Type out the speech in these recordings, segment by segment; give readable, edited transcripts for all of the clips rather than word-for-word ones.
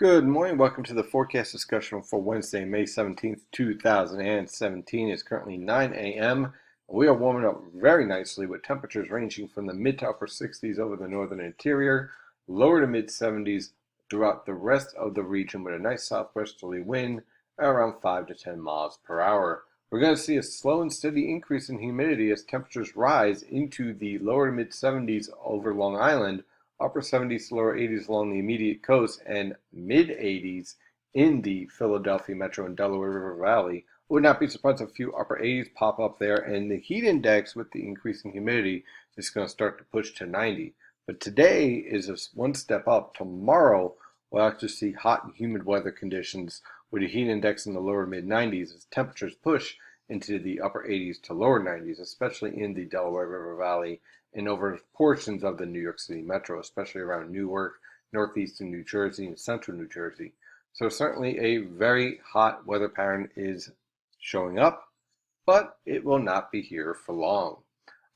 Good morning. Welcome to the forecast discussion for Wednesday, May 17th, 2017. It's currently 9 a.m. We are warming up very nicely with temperatures ranging from the mid to upper 60s over the northern interior, lower to mid 70s throughout the rest of the region with a nice southwesterly wind at around 5 to 10 miles per hour. We're going to see a slow and steady increase in humidity as temperatures rise into the lower to mid 70s over Long Island, upper 70s to lower 80s along the immediate coast, and mid 80s in the Philadelphia metro and Delaware River Valley. Would not be surprised if a few upper 80s pop up there, and the heat index with the increasing humidity is going to start to push to 90. But today is one step up. Tomorrow we'll actually see hot and humid weather conditions with a heat index in the lower mid 90s as temperatures push into the upper 80s to lower 90s, especially in the Delaware River Valley and over portions of the New York City metro, especially around Newark, northeastern New Jersey, and central New Jersey. So certainly a very hot weather pattern is showing up, but it will not be here for long.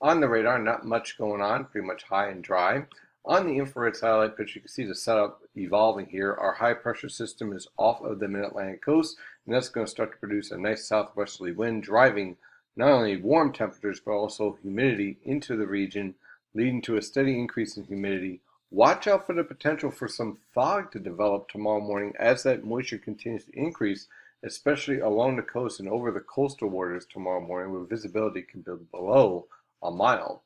On the radar, not much going on, pretty much high and dry. On the infrared satellite picture, you can see the setup evolving here. Our high pressure system is off of the mid-Atlantic coast, and that's going to start to produce a nice southwesterly wind, driving not only warm temperatures but also humidity into the region, leading to a steady increase in humidity. Watch out for the potential for some fog to develop tomorrow morning as that moisture continues to increase, especially along the coast and over the coastal waters tomorrow morning, where visibility can be below a mile.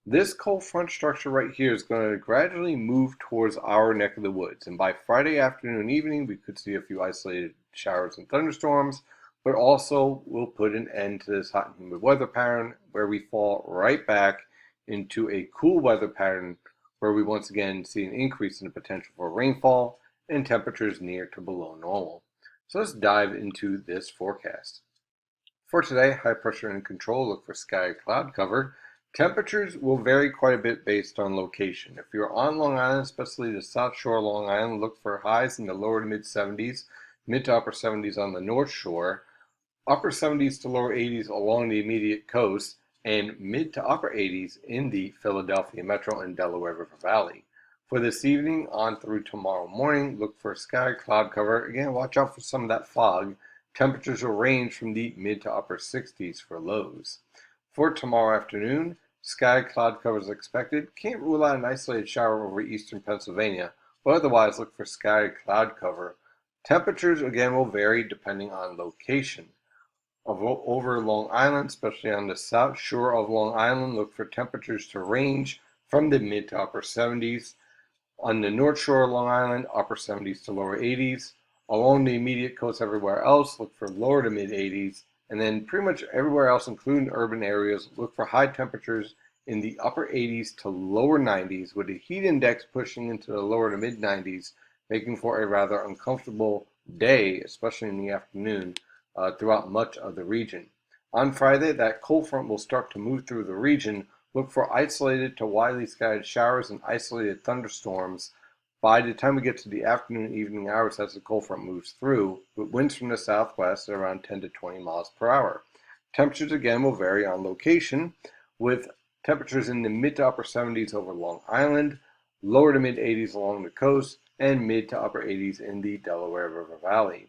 This cold front structure right here is going to gradually move towards our neck of the woods, and by Friday afternoon and evening we could see a few isolated showers and thunderstorms, but also will put an end to this hot and humid weather pattern where we fall right back into a cool weather pattern where we once again see an increase in the potential for rainfall and temperatures near to below normal. So let's dive into this forecast. For today, high pressure and control, look for sky cloud cover. Temperatures will vary quite a bit based on location. If you're on Long Island, especially the South Shore of Long Island, look for highs in the lower to mid 70s, mid to upper 70s on the North Shore, upper 70s to lower 80s along the immediate coast, and mid to upper 80s in the Philadelphia metro and Delaware River Valley. For this evening on through tomorrow morning, look for sky cloud cover. Again, watch out for some of that fog. Temperatures will range from the mid to upper 60s for lows. For tomorrow afternoon, sky cloud cover is expected. Can't rule out an isolated shower over eastern Pennsylvania, but otherwise look for sky cloud cover. Temperatures again will vary depending on location. Over Long Island, especially on the south shore of Long Island, look for temperatures to range from the mid to upper 70s. On the North Shore of Long Island, upper 70s to lower 80s. Along the immediate coast everywhere else, look for lower to mid 80s. And then pretty much everywhere else, including urban areas, look for high temperatures in the upper 80s to lower 90s, with the heat index pushing into the lower to mid 90s, making for a rather uncomfortable day, especially in the afternoon, throughout much of the region. On Friday, that cold front will start to move through the region. Look for isolated to widely scattered showers and isolated thunderstorms by the time we get to the afternoon and evening hours as the cold front moves through, with winds from the southwest at around 10 to 20 miles per hour. Temperatures again will vary on location, with temperatures in the mid to upper 70s over Long Island, lower to mid 80s along the coast, and mid to upper 80s in the Delaware River Valley.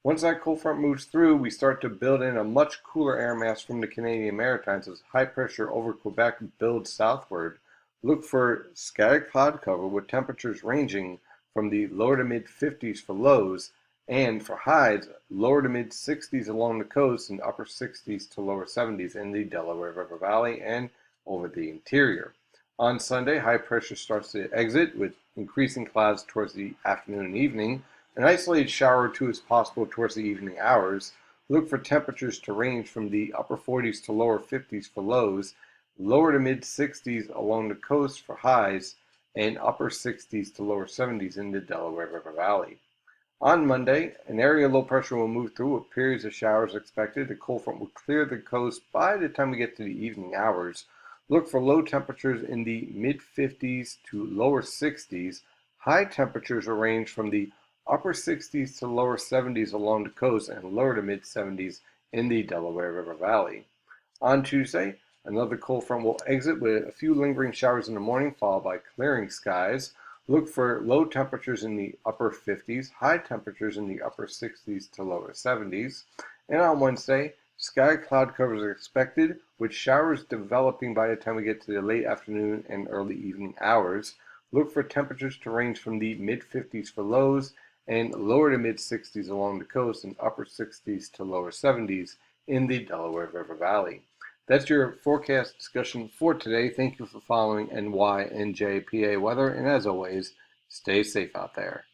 Once that cold front moves through, we start to build in a much cooler air mass from the Canadian Maritimes as high pressure over Quebec builds southward. Look for scattered cloud cover with temperatures ranging from the lower to mid 50s for lows, and for highs, lower to mid 60s along the coast and upper 60s to lower 70s in the Delaware River Valley and over the interior. On Sunday, high pressure starts to exit with increasing clouds towards the afternoon and evening. An isolated shower or two is possible towards the evening hours. Look for temperatures to range from the upper 40s to lower 50s for lows, lower to mid 60s along the coast for highs, and upper 60s to lower 70s in the Delaware River Valley. On Monday, an area of low pressure will move through with periods of showers expected. The cold front will clear the coast by the time we get to the evening hours. Look for low temperatures in the mid 50s to lower 60s. High temperatures will range from the upper 60s to lower 70s along the coast and lower to mid 70s in the Delaware River Valley. On Tuesday, another cold front will exit with a few lingering showers in the morning, followed by clearing skies. Look for low temperatures in the upper 50s, high temperatures in the upper 60s to lower 70s. And on Wednesday, sky cloud covers are expected, with showers developing by the time we get to the late afternoon and early evening hours. Look for temperatures to range from the mid 50s for lows and lower to mid 60s along the coast and upper 60s to lower 70s in the Delaware River Valley. That's your forecast discussion for today. Thank you for following NY and JPA weather, and as always, stay safe out there.